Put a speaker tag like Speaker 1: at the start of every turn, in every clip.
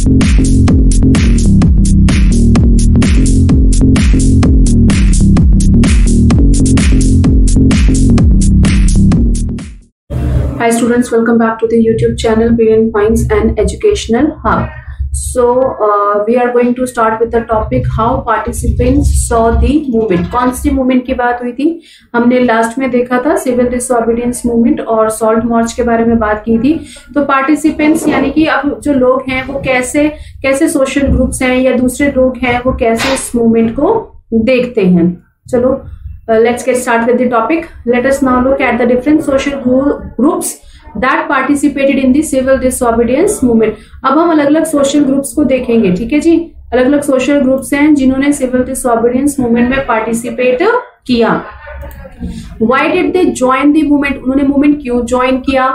Speaker 1: Hi students, welcome back to the YouTube channel Brilliant Minds and Educational Hub. So we are going to start with the topic how participants saw the movement. कौन सी movement की बात हुई थी? हमने last में देखा था civil disobedience movement और सॉल्ट मार्च के बारे में बात की थी। तो पार्टिसिपेंट्स यानी कि अब जो लोग हैं वो कैसे कैसे सोशल ग्रुप्स हैं या दूसरे लोग हैं वो कैसे इस मूवमेंट को देखते हैं। चलो let's get started with the topic. Let us now look at the different social groups that participated in the civil disobedience movement. अब हम अलग अलग सोशल ग्रुप्स को देखेंगे, ठीक है जी। अलग अलग सोशल ग्रुप्स हैं जिन्होंने सिविल डिसओबीडियंस मूवमेंट में पार्टिसिपेट किया। Why did they join the movement? उन्होंने मूवमेंट क्यों ज्वाइन किया?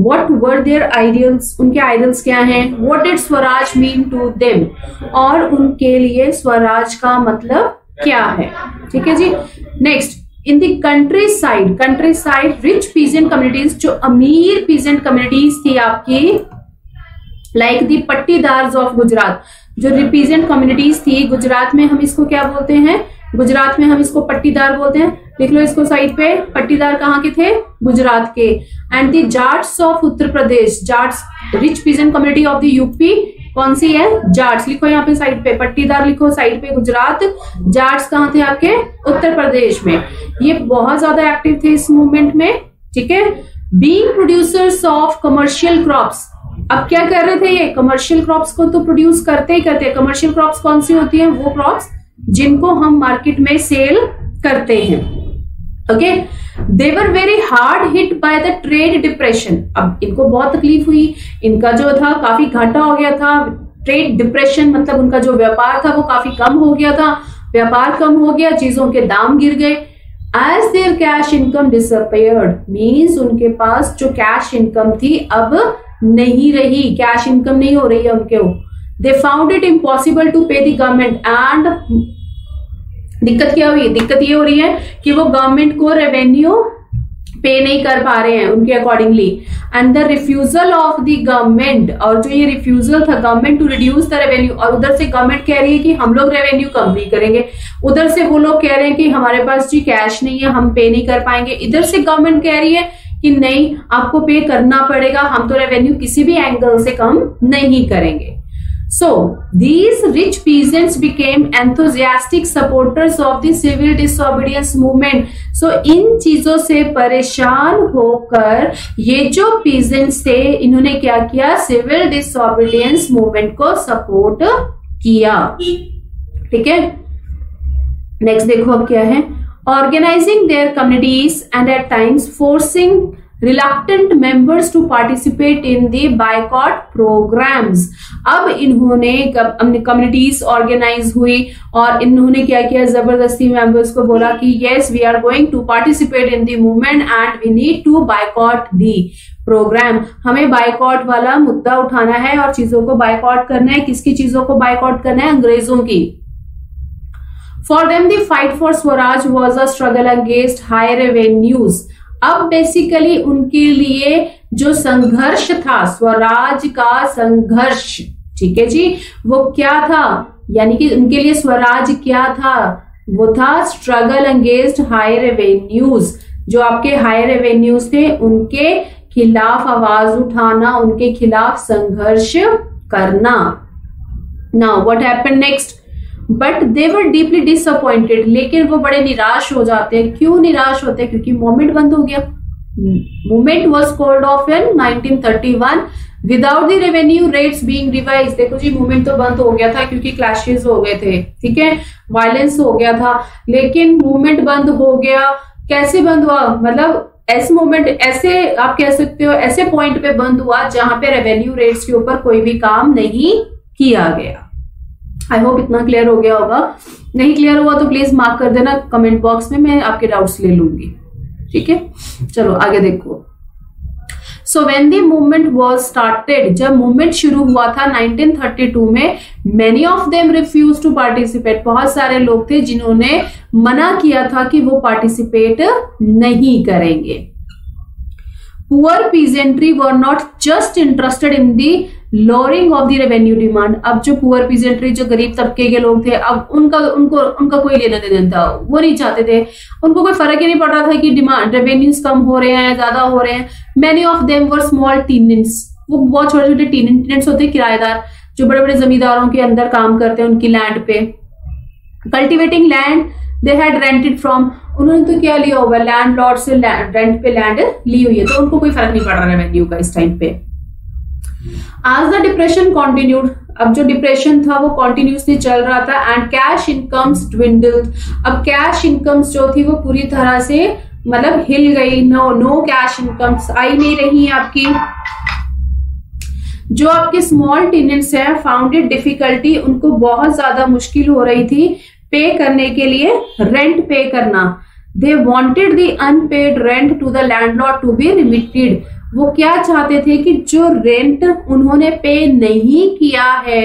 Speaker 1: What were their ideals? उनके आइडियल्स क्या हैं? What did Swaraj mean to them? और उनके लिए स्वराज का मतलब क्या है, ठीक है जी। Next, in the countryside rich peasant communities, जो अमीर पीजेंट कम्युनिटीज थी आपकी, like the Patidars of Gujarat, जो रिपीजेंट कम्युनिटीज थी गुजरात में, हम इसको क्या बोलते हैं? गुजरात में हम इसको पट्टीदार बोलते हैं। लिख लो इसको साइड पे, पट्टीदार कहाँ के थे? गुजरात के। And the Jats of Uttar Pradesh, Jats rich peasant community of the UP, कौन सी है? जाट्स। लिखो यहाँ पे साइड पे, पट्टीदार लिखो साइड पे गुजरात, जाट्स कहाँ थे आपके? उत्तर प्रदेश में। ये बहुत ज्यादा एक्टिव थे इस मूवमेंट में, ठीक है। Being producers of commercial crops, अब क्या कर रहे थे ये? कमर्शियल क्रॉप्स को तो प्रोड्यूस करते ही करते हैं। कमर्शियल क्रॉप्स कौन सी होती है? वो क्रॉप्स जिनको हम मार्केट में सेल करते हैं, okay. They were very hard hit by the trade depression, अब इनको बहुत तकलीफ हुई, इनका जो था काफी घाटा हो गया था। ट्रेड डिप्रेशन मतलब उनका जो व्यापार था वो काफी कम हो गया था, व्यापार कम हो गया, चीजों के दाम गिर गए। As their cash income disappeared, means उनके पास जो कैश इनकम थी अब नहीं रही, कैश इनकम नहीं हो रही है उनके। They found it impossible to pay the government and, दिक्कत क्या हुई? दिक्कत ये हो रही है कि वो गवर्नमेंट को रेवेन्यू पे नहीं कर पा रहे हैं उनके accordingly. And the refusal of the government, और जो ये रिफ्यूजल था government to reduce the revenue, और उधर से गवर्नमेंट कह रही है कि हम लोग रेवेन्यू कम नहीं करेंगे, उधर से वो लोग कह रहे हैं कि हमारे पास जी कैश नहीं है, हम पे नहीं कर पाएंगे। इधर से गवर्नमेंट कह रही है कि नहीं आपको पे करना पड़ेगा, हम तो रेवेन्यू किसी भी एंगल से कम नहीं करेंगे। So these rich peasants became enthusiastic supporters of the civil disobedience movement. So इन चीजों से परेशान होकर ये जो peasants थे इन्होंने क्या किया? सिविल डिसओबीडियंस मूवमेंट को सपोर्ट किया, ठीक है। नेक्स्ट देखो अब क्या है। Organizing their communities and at times forcing reluctant members to participate in the boycott programs. अब इन्होंने कम्युनिटीज ऑर्गेनाइज हुई और इन्होंने क्या किया? जबरदस्ती मेंबर्स को बोला कि yes we are going to participate in the movement and we need to boycott the program. हमें बायकॉट वाला मुद्दा उठाना है और चीजों को बायकॉट करना है। किसकी चीजों को बायकॉट करना है? अंग्रेजों की। For them, the fight for Swaraj was a struggle against high revenues. अब बेसिकली उनके लिए जो संघर्ष था, स्वराज का संघर्ष, ठीक है जी, वो क्या था? यानी कि उनके लिए स्वराज क्या था? वो था स्ट्रगल अगेंस्ट हाई रेवेन्यूज। जो आपके हाई रेवेन्यूज थे उनके खिलाफ आवाज उठाना, उनके खिलाफ संघर्ष करना। Now what happened next? But they were deeply disappointed, लेकिन वो बड़े निराश हो जाते हैं। क्यों निराश होते हैं? क्योंकि मूवमेंट बंद हो गया। Movement was called off in 1931 without the revenue rates being revised. देखो जी मूवमेंट तो बंद हो गया था क्योंकि क्लैशेस हो गए थे, ठीक है, वायलेंस हो गया था, लेकिन मूवमेंट बंद हो गया। कैसे बंद हुआ? मतलब ऐसे मूवमेंट, ऐसे आप कह सकते हो, ऐसे पॉइंट पे बंद हुआ जहां पे रेवेन्यू रेट्स के ऊपर कोई भी काम नहीं किया गया। आई होप इतना क्लियर हो गया होगा। नहीं क्लियर हुआ तो प्लीज मार्क कर देना कमेंट बॉक्स में, मैं आपके डाउट्स ले लूंगी, ठीक है। चलो आगे देखो। So when the movement was started, जब मूवमेंट शुरू हुआ था 1932 में, many of them refuse to participate, बहुत सारे लोग थे जिन्होंने मना किया था कि वो पार्टिसिपेट नहीं करेंगे। Poor peasantry were not just interested in the lowering of the revenue demand. अब जो पुअर पीजेंट्री, जो गरीब तबके के लोग थे, अब उनका कोई लेना देना था, वो नहीं चाहते थे, उनको कोई फर्क ही नहीं पड़ रहा था कि डिमांड रेवेन्यूज कम हो रहे हैं, ज्यादा हो रहे हैं। Many of them were small tenants, वो बहुत छोटे छोटे टेनेंट्स होते हैं, किराएदार, जो बड़े बड़े जमींदारों के अंदर काम करते हैं उनकी लैंड पे। Cultivating land they had rented from, उन्होंने तो क्या लिया हुआ है, लैंडलॉर्ड से रेंट पे लैंड ली हुई है, तो उनको कोई फर्क नहीं पड़ रहा रेवेन्यू का इस टाइम पे। आज द डिप्रेशन कॉन्टिन्यूड, अब जो डिप्रेशन था वो कॉन्टिन्यूसली चल रहा था, एंड कैश इनकम्स dwindled, अब कैश इनकम्स जो थी वो पूरी तरह से मतलब हिल गई, नो कैश इनकम्स आई नहीं रही आपकी। जो आपके स्मॉल टेनेंट्स है, फाउंड इट डिफिकल्टी, उनको बहुत ज्यादा मुश्किल हो रही थी पे करने के लिए, रेंट पे करना। They wanted the unpaid rent to the landlord to be remitted, वो क्या चाहते थे कि जो रेंट उन्होंने पे नहीं किया है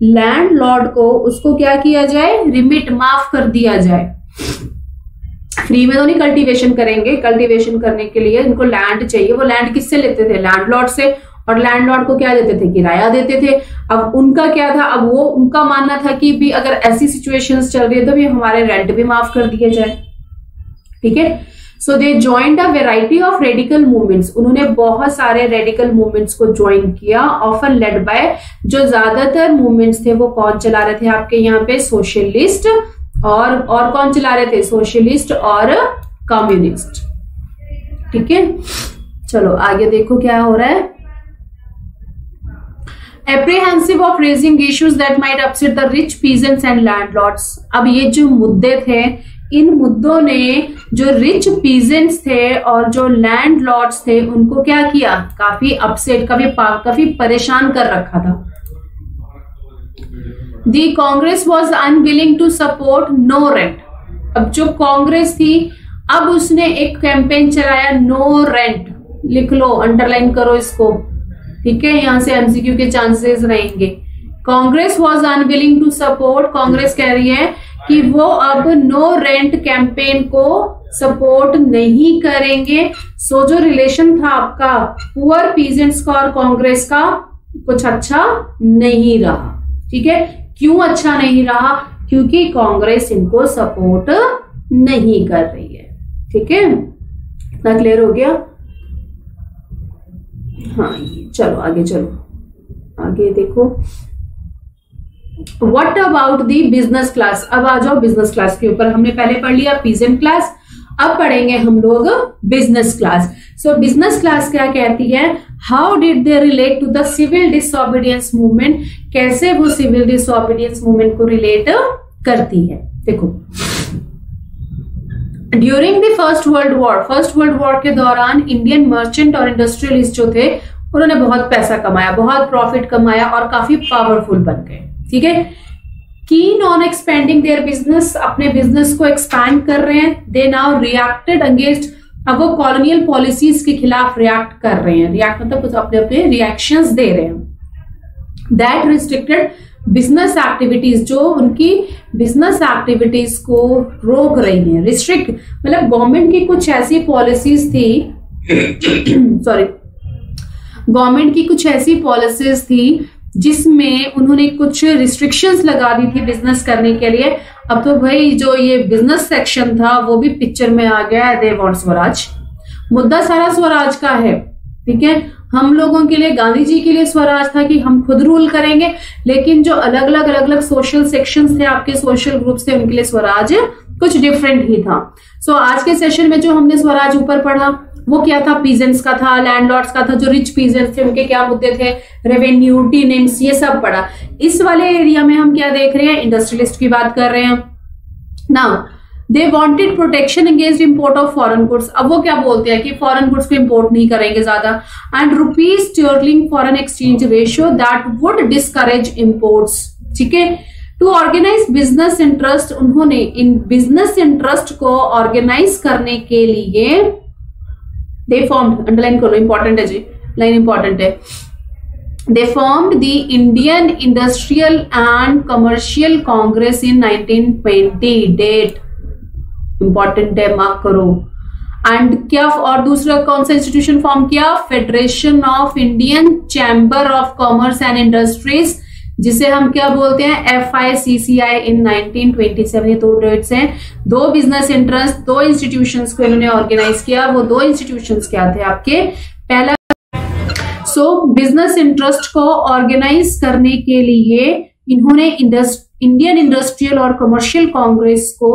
Speaker 1: लैंडलॉर्ड को, उसको क्या किया जाए, रिमिट, माफ कर दिया जाए। फ्री में तो नहीं कल्टीवेशन करेंगे, कल्टीवेशन करने के लिए इनको लैंड चाहिए। वो लैंड किससे लेते थे, लैंडलॉर्ड से, और लैंडलॉर्ड को क्या देते थे, किराया देते थे। अब उनका क्या था, अब वो उनका मानना था कि भी अगर ऐसी सिचुएशंस चल रही है तो भी हमारे रेंट भी माफ कर दिया जाए, ठीक है। So they joined a variety of radical movements, उन्होंने बहुत सारे रेडिकल मूवमेंट्स को ज्वाइन किया, ऑफन लेड बाय, जो ज्यादातर मूवमेंट्स थे वो कौन चला रहे थे आपके यहाँ पे, सोशलिस्ट, और कौन चला रहे थे, सोशलिस्ट और कम्युनिस्ट, ठीक है। चलो आगे देखो क्या हो रहा है। Apprehensive of raising issues that might upset the rich peasants and landlords, अब ये जो मुद्दे थे, इन मुद्दों ने जो रिच पीजेंट्स थे और जो लैंडलॉर्ड्स थे उनको क्या किया, काफी अपसेट, काफी परेशान कर रखा था। The Congress was unwilling to support no rent, अब जो कांग्रेस थी अब उसने एक कैंपेन चलाया, नो रेंट, लिख लो, अंडरलाइन करो इसको, ठीक है, यहां से एमसीक्यू के चांसेस रहेंगे। Congress was unwilling to support, Congress कह रही है कि वो अब नो रेंट कैंपेन को सपोर्ट नहीं करेंगे। सो जो रिलेशन था आपका पुअर पीजेंट्स का और कांग्रेस का कुछ अच्छा नहीं रहा, ठीक है। क्यों अच्छा नहीं रहा, क्योंकि कांग्रेस इनको सपोर्ट नहीं कर रही है, ठीक है। इतना क्लियर हो गया, हाँ। चलो आगे, चलो आगे देखो। What about the business class, अब आ जाओ बिजनेस क्लास के ऊपर। हमने पहले पढ़ लिया पीजेंट क्लास, अब पढ़ेंगे हम लोग business class. So business class क्या कहती है, how did they relate to the civil disobedience movement, कैसे वो सिविल डिसओबीडियंस मूवमेंट को रिलेट करती है। देखो, during the first world war के दौरान इंडियन मर्चेंट और इंडस्ट्रियलिस्ट जो थे उन्होंने बहुत पैसा कमाया, बहुत प्रॉफिट कमाया और काफी पावरफुल बन गए, ठीक है। Keen on expanding their business, अपने बिजनेस को एक्सपैंड कर रहे हैं। दे नाउ रिएक्टेड अगेंस्ट, अब वो कॉलोनियल पॉलिसीज के खिलाफ रिएक्ट कर रहे हैं, रिएक्ट मतलब कुछ अपने अपने रिएक्शंस दे रहे हैं। दैट रिस्ट्रिक्टेड बिजनेस एक्टिविटीज, जो उनकी बिजनेस एक्टिविटीज को रोक रही है, रिस्ट्रिक्ट मतलब गवर्नमेंट की कुछ ऐसी पॉलिसीज थी सॉरी, गवर्नमेंट की कुछ ऐसी पॉलिसीज थी जिसमें उन्होंने कुछ रिस्ट्रिक्शंस लगा दी थी बिजनेस करने के लिए। अब तो भाई जो ये बिजनेस सेक्शन था वो भी पिक्चर में आ गया है। दे वांट स्वराज, मुद्दा सारा स्वराज का है, ठीक है। हम लोगों के लिए, गांधी जी के लिए स्वराज था कि हम खुद रूल करेंगे, लेकिन जो अलग अलग सोशल सेक्शंस थे, आपके सोशल ग्रुप्स थे, उनके लिए स्वराज कुछ डिफरेंट ही था। सो आज के सेशन में जो हमने स्वराज ऊपर पढ़ा वो क्या था, पीजेंट्स का था, लैंडलॉर्ड्स का था, जो रिच पीजेंट्स थे उनके क्या मुद्दे थे, रेवेन्यू, टेनेंट्स, ये सब पढ़ा। इस वाले एरिया में हम क्या देख रहे हैं, इंडस्ट्रियलिस्ट की बात कर रहे हैं। Now they wanted protection against import of foreign goods, अब वो क्या बोलते हैं कि फॉरेन गुड्स को इंपोर्ट नहीं करेंगे ज्यादा, and rupees sterling foreign exchange ratio that would discourage imports, ठीक है। टू ऑर्गेनाइज बिजनेस इंटरेस्ट, उन्होंने इन बिजनेस इंटरेस्ट को ऑर्गेनाइज करने के लिए दे फॉर्म्ड, अंडरलाइन करो, इंपॉर्टेंट है जी, लाइन इंपॉर्टेंट है। They formed the Indian Industrial and Commercial Congress in 1920. Date important है, मार्क करो। एंड क्या, और दूसरा कौन सा इंस्टीट्यूशन फॉर्म किया, federation of Indian chamber of commerce and industries, जिसे हम क्या बोलते हैं, FICCI इन 1927। ये 2 डेट्स हैं। 2 बिजनेस इंटरेस्ट, 2 इंस्टीट्यूशंस को इन्होंने ऑर्गेनाइज किया। वो 2 इंस्टीट्यूशंस क्या थे आपके, पहला बिजनेस इंटरेस्ट को ऑर्गेनाइज करने के लिए इन्होंने इंडियन इंडस्ट्रियल और कमर्शियल कांग्रेस को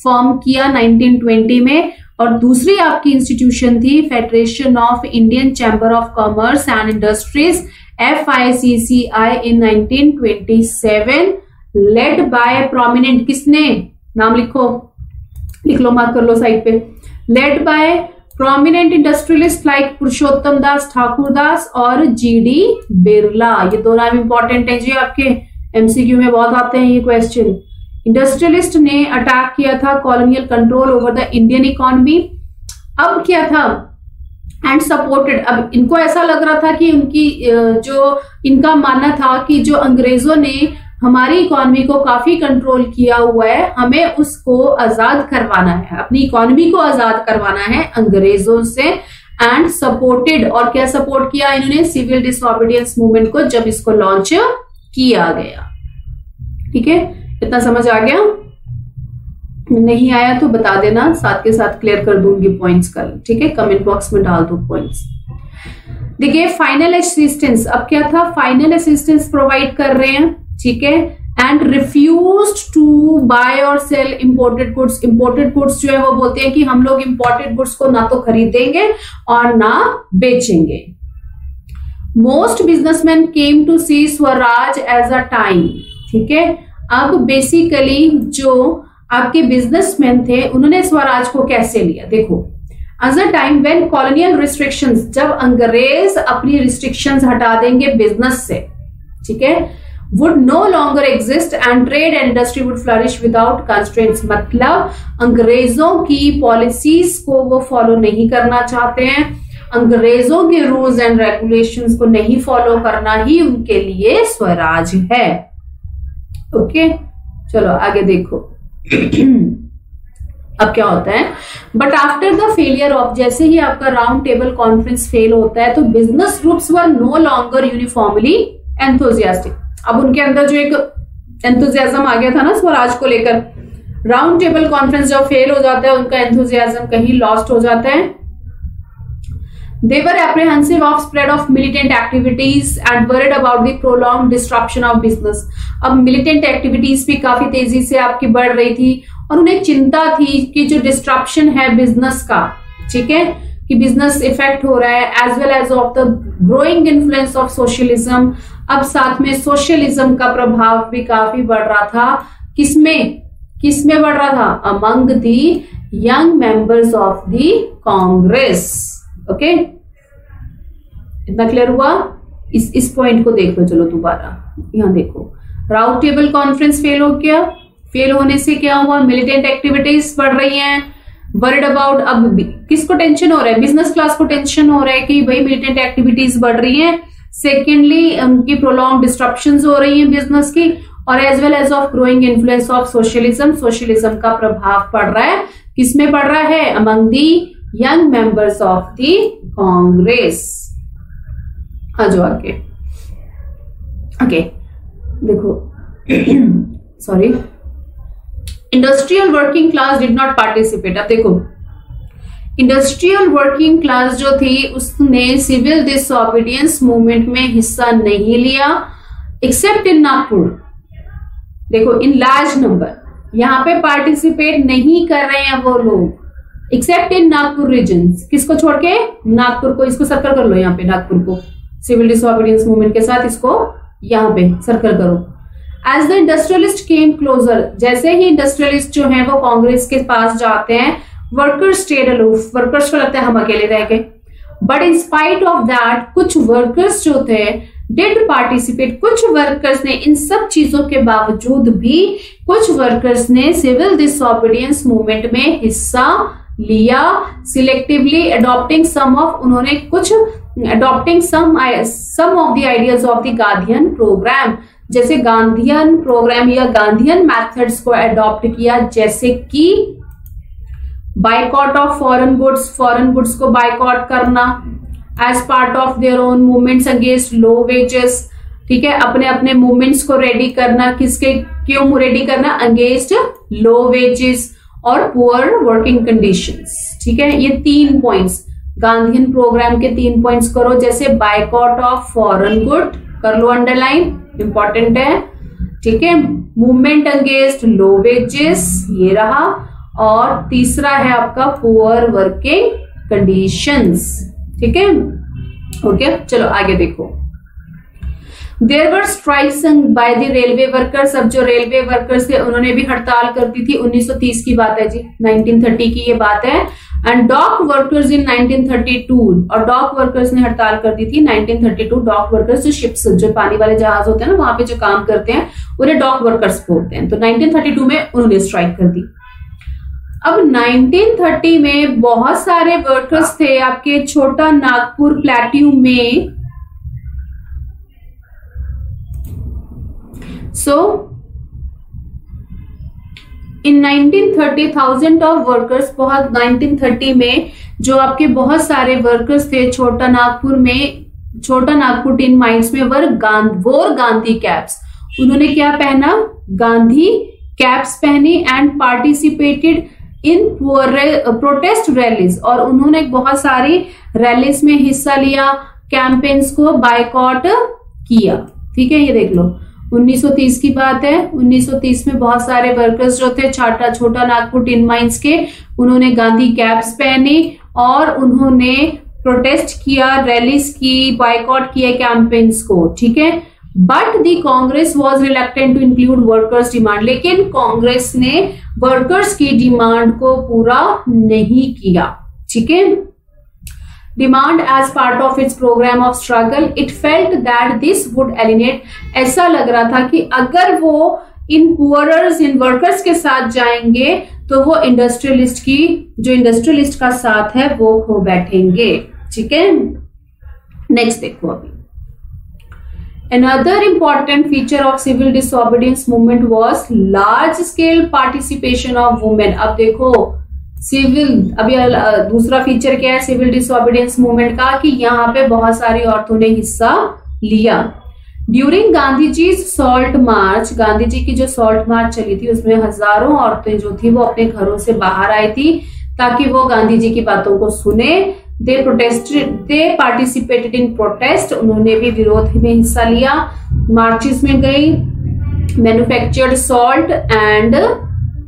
Speaker 1: फॉर्म किया 1920 में, और दूसरी आपकी इंस्टीट्यूशन थी federation of Indian chamber of commerce and industries, FICCI in 1927, led by prominent, किसने, नाम लिखो, लिख लो, मार्क कर लो साइड पे, led by prominent industrialist like Purushottam Das Thakurdas और GD बिरला। ये 2 नाम इंपॉर्टेंट है जी, आपके MCQ में बहुत आते हैं ये क्वेश्चन। इंडस्ट्रियलिस्ट ने अटैक किया था colonial control over the Indian economy. अब क्या था, एंड सपोर्टेड, अब इनको ऐसा लग रहा था कि उनकी जो इनका मानना था कि जो अंग्रेजों ने हमारी इकोनॉमी को काफी कंट्रोल किया हुआ है, हमें उसको आजाद करवाना है, अपनी इकोनॉमी को आजाद करवाना है अंग्रेजों से। एंड सपोर्टेड, और क्या सपोर्ट किया इन्होंने, सिविल डिसओबीडियंस मूवमेंट को जब इसको लॉन्च किया गया। ठीक है, इतना समझ आ गया? नहीं आया तो बता देना, साथ के साथ क्लियर कर दूंगी पॉइंट्स कल। ठीक है, कमेंट बॉक्स में डाल दो पॉइंट्स। देखिए फाइनल असिस्टेंस, अब क्या था, फाइनल असिस्टेंस प्रोवाइड कर रहे हैं। ठीक है, एंड रिफ्यूज्ड टू बाय और sell imported goods. Imported goods जो है वो बोलते हैं कि हम लोग इंपोर्टेड गुड्स को ना तो खरीदेंगे और ना बेचेंगे। Most businessman came to see swaraj as a time. ठीक है, अब बेसिकली जो आपके बिजनेसमैन थे उन्होंने स्वराज को कैसे लिया, देखो, as a time when colonial restrictions, जब अंग्रेज अपनी रिस्ट्रिक्शंस हटा देंगे बिजनेस से, ठीक है, would no longer exist and trade and industry would flourish without constraints। मतलब अंग्रेजों की पॉलिसीज को वो फॉलो नहीं करना चाहते हैं, अंग्रेजों के रूल्स एंड रेगुलेशंस को नहीं फॉलो करना ही उनके लिए स्वराज है। ओके, चलो आगे देखो। अब क्या होता है, but after the failure of, जैसे ही आपका राउंड टेबल कॉन्फ्रेंस फेल होता है तो business groups were no longer uniformly enthusiastic. अब उनके अंदर जो एक एंथुजियाज्म आ गया था ना स्वराज को लेकर, राउंड टेबल कॉन्फ्रेंस जब फेल हो जाता है उनका एंथुजियाज्म कहीं लॉस्ट हो जाता है। They were apprehensive of spread of militant activities and worried about the prolonged disruption of business। अब militant activities भी काफी तेजी से आपकी बढ़ रही थी और उन्हें चिंता थी कि जो डिस्ट्रप्शन है बिजनेस का, ठीक है, कि बिजनेस इफेक्ट हो रहा है, as well as of the growing influence of socialism. अब साथ में सोशलिज्म का प्रभाव भी काफी बढ़ रहा था, किसमें बढ़ रहा था, among the young members of the Congress. Okay, इतना क्लियर हुआ? इस पॉइंट को देख लो, चलो दोबारा यहां देखो, राउंड टेबल कॉन्फ्रेंस फेल हो गया, फेल होने से क्या हुआ, मिलिटेंट एक्टिविटीज बढ़ रही हैं, वरिड अबाउट, अब किसको टेंशन हो रहा है, बिजनेस क्लास को टेंशन हो रहा है कि भाई मिलिटेंट एक्टिविटीज बढ़ रही हैं। सेकेंडली उनकी प्रोलॉन्ग डिस्ट्रप्शंस हो रही हैं बिजनेस की, और as well as of growing influence of socialism, socialism का प्रभाव पड़ रहा है, किसमें पड़ रहा है, among the young members of the Congress. आ जाओ आगे। ओके देखो, sorry, industrial working class did not participate. अब देखो, इंडस्ट्रियल वर्किंग क्लास जो थी उसने सिविल डिसओबीडियंस मूवमेंट में हिस्सा नहीं लिया, एक्सेप्ट इन नागपुर। देखो, इन लार्ज नंबर यहां पे पार्टिसिपेट नहीं कर रहे हैं वो लोग, एक्सेप्ट इन नागपुर रीजन। किसको छोड़ के, नागपुर को, इसको सर्कल कर लो यहाँ पे, नागपुर को सिविल डिसओबीडियंस मूवमेंट के साथ इसको यहाँ पे सर्कल करो। As the industrialist came closer, जैसे ही इंडस्ट्रियलिस्ट जो है वो कांग्रेस के पास जाते हैं, वर्कर्स स्टेड अलूफ, वर्कर्स को लगता है हम अकेले रह गए। But in spite of that कुछ वर्कर्स जो थे डिड पार्टिसिपेट, कुछ वर्कर्स ने, इन सब चीजों के बावजूद भी कुछ वर्कर्स ने सिविल डिसओबीडियंस मूवमेंट में हिस्सा लिया, सिलेक्टिवली अडॉप्टिंग सम ऑफ, उन्होंने कुछ adopting some of the ideas of the Gandhian program, जैसे गांधीयन प्रोग्राम या गांधीयन मेथड्स को अडॉप्ट किया, जैसे कि बाइकआउट ऑफ फॉरेन गुड्स को बाइकआउट करना as part of their own movements against low wages, ठीक है, अपने अपने मूवमेंट्स को रेडी करना, किसके क्यों रेडी करना, अगेंस्ट लो वेजेस और पुअर वर्किंग कंडीशंस, ठीक है। ये 3 पॉइंट्स गांधीयन प्रोग्राम के 3 पॉइंट्स करो, जैसे बाइकआउट ऑफ फॉरेन गुड कर लो अंडरलाइन, इंपॉर्टेंट है, ठीक है, मूवमेंट अगेंस्ट लो वेजेस ये रहा, और तीसरा है आपका पुअर वर्किंग कंडीशंस, ठीक है, ओके। चलो आगे देखो, there were strikes by the railway workers. अब जो रेलवे वर्कर्स थे उन्होंने भी हड़ताल कर दी थी, 1930 की बात है जी, 1930 की ये बात है। एंड डॉक वर्कर्स इन 1932, और डॉक वर्कर्स ने हड़ताल कर दी थी 1932। डॉक वर्कर्स जो शिप्स, जो पानी वाले जहाज होते हैं ना, वहां पे जो काम करते हैं उन्हें डॉक वर्कर्स बोलते हैं। तो 1932 में उन्होंने स्ट्राइक कर दी। अब 1930 में बहुत सारे वर्कर्स थे आपके छोटा नागपुर प्लेट्यू में। So, in 1930 thousand of workers, बहुत 1930 में जो आपके बहुत सारे वर्कर्स थे छोटा नागपुर टिन माइंस में वोर गांधी कैप्स, उन्होंने क्या पहना, गांधी कैप्स पहनी and participated in protest rallies, और उन्होंने बहुत सारी रैलीज में हिस्सा लिया, कैंपेन्स को बाइकआउट किया, ठीक है। ये देख लो 1930 की बात है, 1930 में बहुत सारे वर्कर्स जो थे छोटा नागपुर टिन माइंस के, उन्होंने गांधी कैप्स पहनी और उन्होंने प्रोटेस्ट किया, रैलीज की, बाइकआउट किया कैंपेन्स को, ठीक है। But the Congress was reluctant to include workers demand, लेकिन कांग्रेस ने वर्कर्स की डिमांड को पूरा नहीं किया, ठीक है। Demand as part of its program of struggle, it felt that this would alienate, ऐसा लग रहा था कि अगर वो इन पुअरर्स, इन वर्कर्स के साथ जाएंगे तो वो इंडस्ट्रियलिस्ट का साथ है वो खो बैठेंगे, ठीक है। नेक्स्ट देखो अभी, another important feature of civil disobedience movement was large scale participation of women। अब देखो सिविल, अभी दूसरा फीचर क्या है सिविल डिसोबीडियंस मूवमेंट का, कि यहाँ पे बहुत सारी औरतों ने हिस्सा लिया। During Gandhi ji salt march, Gandhi ji की जो सॉल्ट मार्च चली थी उसमें हजारों औरतें जो थी वो अपने घरों से बाहर आई थी ताकि वो गांधी जी की बातों को सुने। दे पार्टिसिपेटेड इन प्रोटेस्ट, उन्होंने भी विरोध में हिस्सा लिया, मार्चेस में गई, manufactured salt and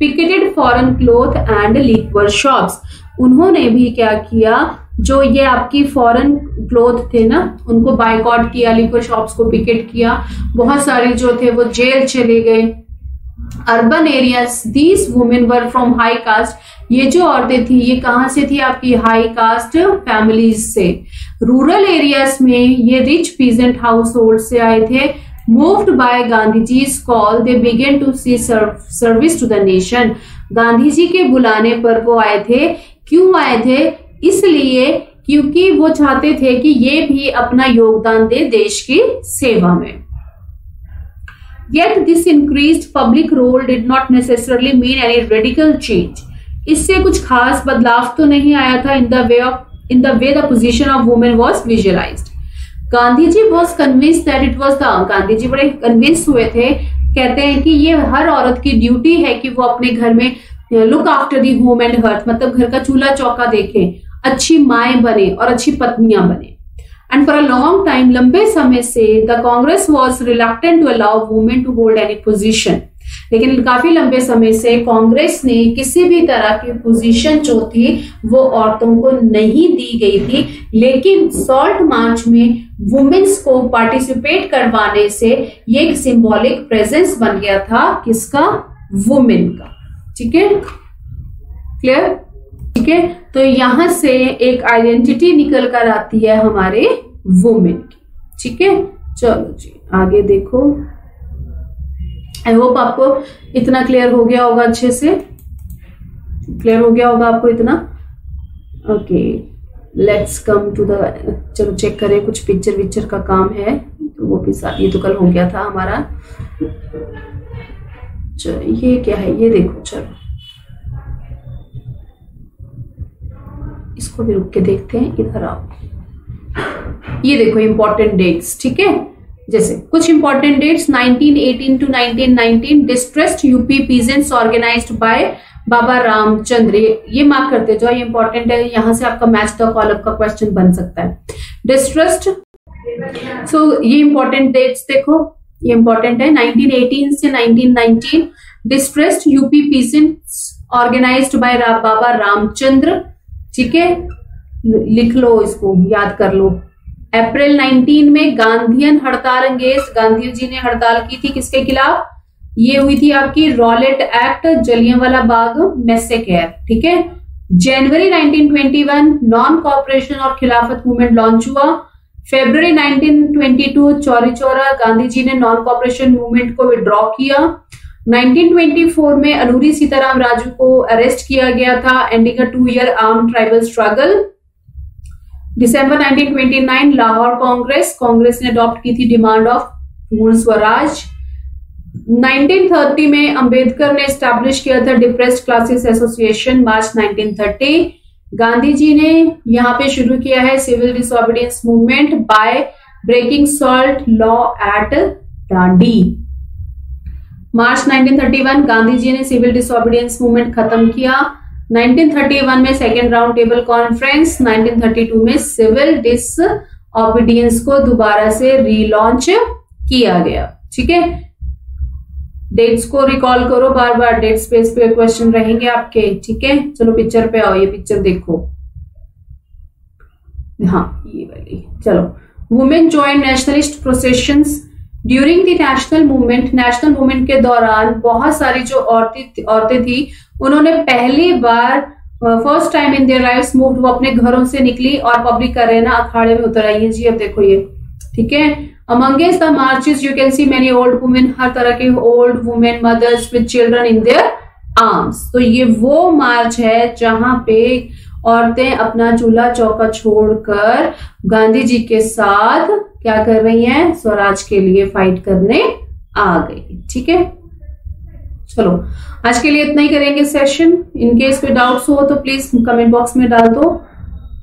Speaker 1: picketed foreign cloth and liquor shops, उन्होंने भी क्या किया, जो ये आपकी फॉरेन क्लोथ थे ना उनको बाइकआउट किया, लिक्वर शॉप्स को पिकेट किया, बहुत सारे जो थे वो जेल चले गए। Urban areas, these women were from high caste, ये जो औरतें थी ये कहां से थी, आपकी हाई कास्ट फैमिलीज से। रूरल एरियाज में ये रिच पीजेंट हाउस होल्ड से आए थे। Moved by Gandhi ji's call, they began to see service to the nation, Gandhi ji के बुलाने पर वो आए थे। क्यों आए थे, इसलिए क्योंकि वो चाहते थे कि ये भी अपना योगदान दे देश की सेवा में। Yet this increased public role did not necessarily mean any radical change, इससे कुछ खास बदलाव तो नहीं आया था in the way the position of women was visualized। Gandhi ji was convinced that it was the, Gandhi ji बड़े कन्विंस हुए थे, कहते हैं कि ये हर औरत की ड्यूटी है कि वो अपने घर में look after the home and hearth, मतलब घर का चूल्हा चौका देखें, अच्छी माएं बने और अच्छी पत्नियां बने। And for a long time, लंबे समय से the Congress was reluctant to allow women to hold any position, लेकिन काफी लंबे समय से कांग्रेस ने किसी भी तरह की पोजीशन जो थी वो औरतों को नहीं दी गई थी। लेकिन सॉल्ट मार्च में वुमेन्स को पार्टिसिपेट करवाने से ये एक सिंबॉलिक प्रेजेंस बन गया था, किसका, वुमेन का, ठीक है, क्लियर, ठीक है। तो यहां से एक आइडेंटिटी निकल कर आती है हमारे वुमेन की, ठीक है। चलो जी आगे देखो, आई होप आपको इतना क्लियर हो गया होगा, अच्छे से क्लियर हो गया होगा आपको इतना। Okay let's come to the, चलो चेक करें, कुछ पिक्चर का काम है तो वो भी साथ, ये तो कल हो गया था हमारा। चलो ये क्या है, ये देखो, चलो इसको भी रुक के देखते हैं, इधर आओ। ये देखो इंपॉर्टेंट डेट्स, ठीक है, जैसे कुछ important dates 1918 to 1919 distressed UP peasants organised by Baba Ramchandra, ये मार्क करते जाओ, ये इंपॉर्टेंट है, यहां से आपका मैच द कॉलम का क्वेश्चन बन सकता है। डिस्ट्रेस्ड, सो ये इंपॉर्टेंट डेट्स देखो, ये इंपॉर्टेंट है 1918 से 1919 distressed UP peasants organised by Baba Ramchandra, ठीक है, लिख लो, इसको याद कर लो। अप्रैल 19 में गांधीयन हड़ताल अंगेज, गांधी जी ने हड़ताल की थी किसके खिलाफ, ये हुई थी आपकी Rowlatt act, Jallianwala Bagh massacre, ठीक है। जनवरी 1921 नॉन कॉपरेशन और खिलाफत मूवमेंट लॉन्च हुआ। फरवरी 1922 चौरी चौरा, गांधी जी ने नॉन कॉपरेशन मूवमेंट को विड्रॉ किया। 1924 में अलूरी सीताराम राजू को अरेस्ट किया गया था, एंडिंग अ 2 ईयर आर्म्ड ट्राइबल स्ट्रगल। दिसंबर 1929 लाहौर कांग्रेस ने अडॉप्ट की थी डिमांड ऑफ पूर्ण स्वराज। 1930 में अंबेडकर ने एस्टैब्लिश किया था depressed classes association, March 1930। Gandhi ji ने यहां पे शुरू किया है civil disobedience movement by breaking salt law at Dandi. March 1931 Gandhi ji ने सिविल डिसओबीडियंस मूवमेंट खत्म किया। 1931 में सेकेंड राउंड टेबल कॉन्फ्रेंस, 1932 में सिविल डिसओबीडियंस को दोबारा से रीलॉन्च किया गया, ठीक है। डेट्स को रिकॉल करो बार बार, डेट स्पेस पे क्वेश्चन रहेंगे आपके, ठीक है। चलो पिक्चर पे आओ, ये पिक्चर देखो, हाँ ये वाली, चलो। Women join nationalist processions during the national movement के दौरान बहुत सारी जो औरतें थी, उन्होंने पहली बार first time in their lives moved, वो अपने घरों से निकली और पब्लिक अरेना अखाड़े में उतर आई है जी। अब देखो ये, ठीक है। Amongst the marches you can see many old women, हर तरह के old women, mothers with children in their arms. तो ये वो मार्च है जहां पे औरतें अपना चूल्हा चौका छोड़कर गांधी जी के साथ क्या कर रही हैं, स्वराज के लिए फाइट करने आ गई, ठीक है। चलो आज के लिए इतना ही करेंगे सेशन। इनकेस कोई डाउट्स हो तो प्लीज कमेंट बॉक्स में डाल दो,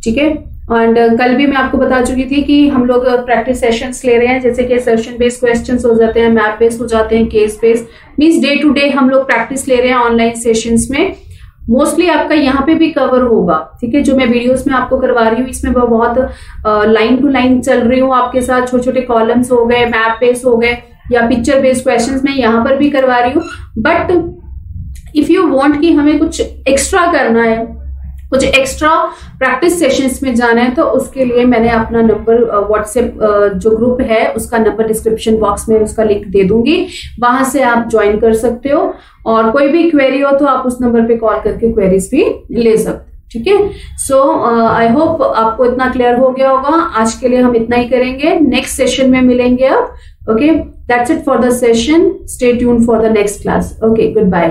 Speaker 1: ठीक है। एंड कल भी मैं आपको बता चुकी थी कि हम लोग प्रैक्टिस सेशंस ले रहे हैं, जैसे कि सेशन बेस्ड क्वेश्चंस हो जाते हैं, मैप बेस्ड हो जाते हैं, case based, means day to day हम लोग प्रैक्टिस ले रहे हैं ऑनलाइन सेशंस में। मोस्टली आपका यहाँ पे भी कवर होगा, ठीक है। जो मैं वीडियोस में आपको करवा रही हूँ इसमें बहुत लाइन टू लाइन चल रही हूँ आपके साथ, छोटे छोटे कॉलम्स हो गए, मैप बेस्ड हो गए, या पिक्चर बेस्ड क्वेश्चंस मैं यहाँ पर भी करवा रही हूँ। बट इफ यू वांट कि हमें कुछ एक्स्ट्रा करना है, कुछ एक्स्ट्रा प्रैक्टिस सेशंस में जाना है, तो उसके लिए मैंने अपना नंबर व्हाट्सएप जो ग्रुप है उसका नंबर डिस्क्रिप्शन बॉक्स में उसका लिंक दे दूंगी, वहां से आप ज्वाइन कर सकते हो। और कोई भी क्वेरी हो तो आप उस नंबर पे कॉल करके क्वेरीज भी ले सकते हो, ठीक है। सो आई होप आपको इतना क्लियर हो गया होगा। आज के लिए हम इतना ही करेंगे, नेक्स्ट सेशन में मिलेंगे अब, okay. That's it for the session, stay tuned for the next class, okay, good bye.